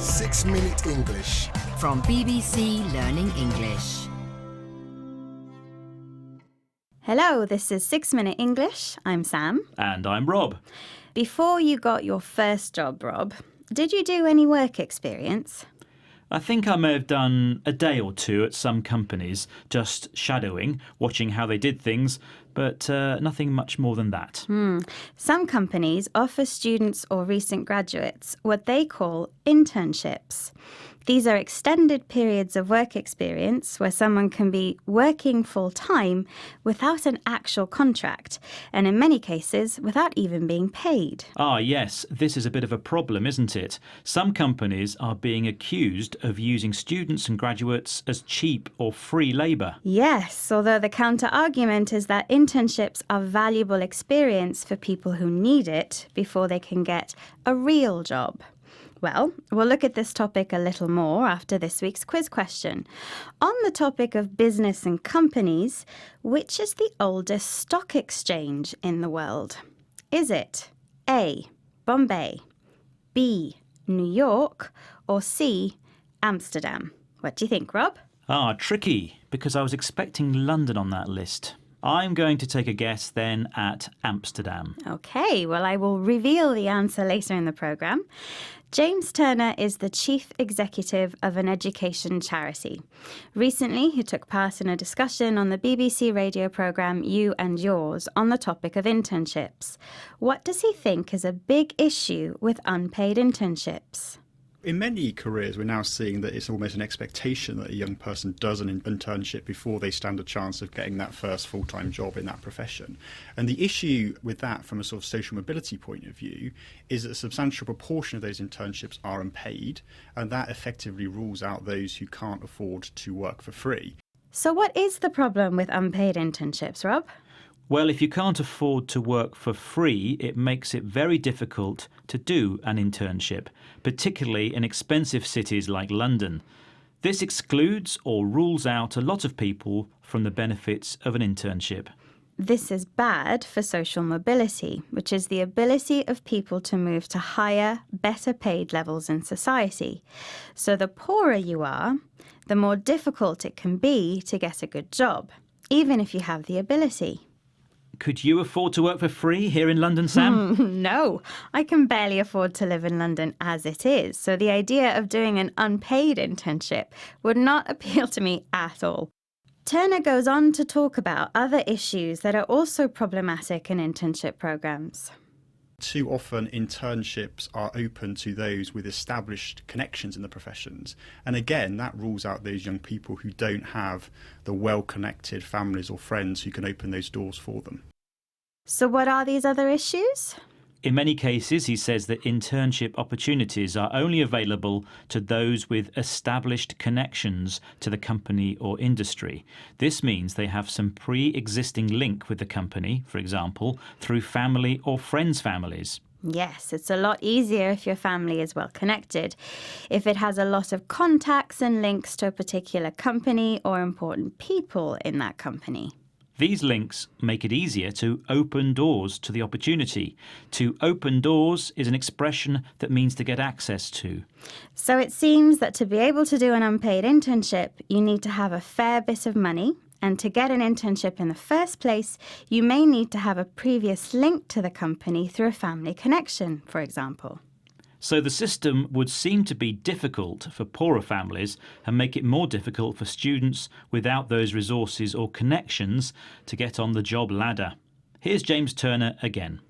6-Minute English. From BBC Learning English. Hello, this is 6-Minute English. I'm Sam. And I'm Rob. Before you got your first job, Rob, did you do any work experience? I think I may have done a day or two at some companies, just shadowing, watching how they did things, but nothing much more than that. Some companies offer students or recent graduates what they call internships. These are extended periods of work experience where someone can be working full-time without an actual contract, and in many cases without even being paid. Ah, yes, this is a bit of a problem, isn't it? Some companies are being accused of using students and graduates as cheap or free labour. Yes, although the counter-argument is that internships are valuable experience for people who need it before they can get a real job. Well, we'll look at this topic a little more after this week's quiz question. On the topic of business and companies, which is the oldest stock exchange in the world? Is it A, Bombay, B, New York, or C, Amsterdam? What do you think, Rob? Ah, tricky, because I was expecting London on that list. I'm going to take a guess then at Amsterdam. OK, well, I will reveal the answer later in the programme. James Turner is the chief executive of an education charity. Recently, he took part in a discussion on the BBC radio programme You and Yours on the topic of internships. What does he think is a big issue with unpaid internships? In many careers, we're now seeing that it's almost an expectation that a young person does an internship before they stand a chance of getting that first full-time job in that profession. And the issue with that from a sort of social mobility point of view is that a substantial proportion of those internships are unpaid, and that effectively rules out those who can't afford to work for free. So what is the problem with unpaid internships, Rob? Well, if you can't afford to work for free, it makes it very difficult to do an internship, particularly in expensive cities like London. This excludes or rules out a lot of people from the benefits of an internship. This is bad for social mobility, which is the ability of people to move to higher, better paid levels in society. So the poorer you are, the more difficult it can be to get a good job, even if you have the ability. Could you afford to work for free here in London, Sam? No, I can barely afford to live in London as it is, so the idea of doing an unpaid internship would not appeal to me at all. Turner goes on to talk about other issues that are also problematic in internship programmes. Too often internships are open to those with established connections in the professions. And again, that rules out those young people who don't have the well-connected families or friends who can open those doors for them. So what are these other issues? In many cases, he says that internship opportunities are only available to those with established connections to the company or industry. This means they have some pre-existing link with the company, for example, through family or friends' families. Yes, it's a lot easier if your family is well connected, if it has a lot of contacts and links to a particular company or important people in that company. These links make it easier to open doors to the opportunity. To open doors is an expression that means to get access to. So it seems that to be able to do an unpaid internship, you need to have a fair bit of money. And to get an internship in the first place, you may need to have a previous link to the company through a family connection, for example. So the system would seem to be difficult for poorer families and make it more difficult for students without those resources or connections to get on the job ladder. Here's James Turner again.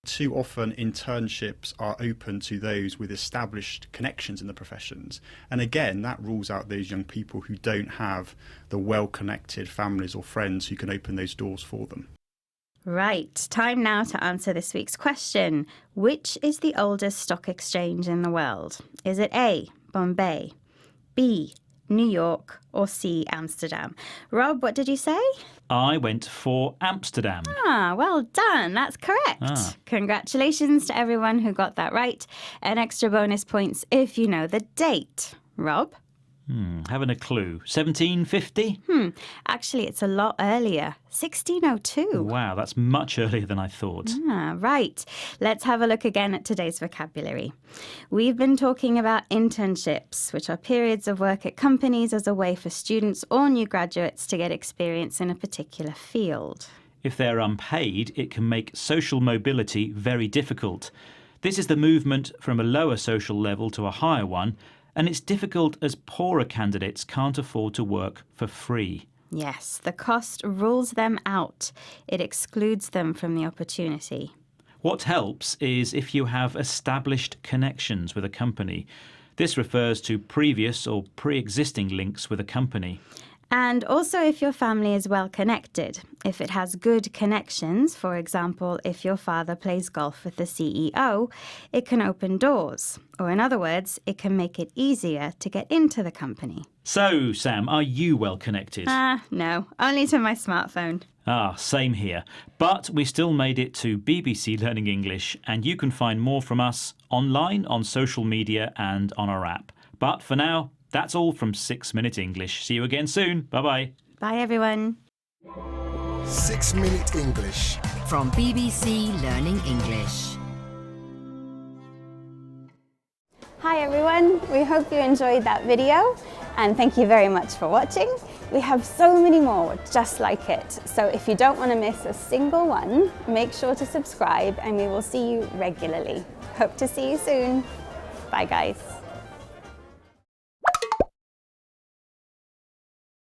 Too often internships are open to those with established connections in the professions. And again, that rules out those young people who don't have the well-connected families or friends who can open those doors for them. Right, time now to answer this week's question. Which is the oldest stock exchange in the world? Is it A, Bombay, B, New York, or C, Amsterdam? Rob, what did you say? I went for Amsterdam. Well done. That's correct. Congratulations to everyone who got that right. And extra bonus points if you know the date. Rob? Having a clue. 1750? Actually, it's a lot earlier. 1602. Wow, that's much earlier than I thought. Right. Let's have a look again at today's vocabulary. We've been talking about internships, which are periods of work at companies as a way for students or new graduates to get experience in a particular field. If they're unpaid, it can make social mobility very difficult. This is the movement from a lower social level to a higher one, and it's difficult as poorer candidates can't afford to work for free. Yes, the cost rules them out. It excludes them from the opportunity. What helps is if you have established connections with a company. This refers to previous or pre-existing links with a company. And also if your family is well connected. If it has good connections, for example, if your father plays golf with the CEO, it can open doors. Or in other words, it can make it easier to get into the company. So, Sam, are you well connected? No, only to my smartphone. Same here. But we still made it to BBC Learning English, and you can find more from us online, on social media, and on our app. But for now, that's all from 6 Minute English. See you again soon. Bye-bye. Bye, everyone. 6 Minute English. From BBC Learning English. Hi everyone, we hope you enjoyed that video and thank you very much for watching. We have so many more just like it, so if you don't want to miss a single one, make sure to subscribe and we will see you regularly. Hope to see you soon. Bye guys.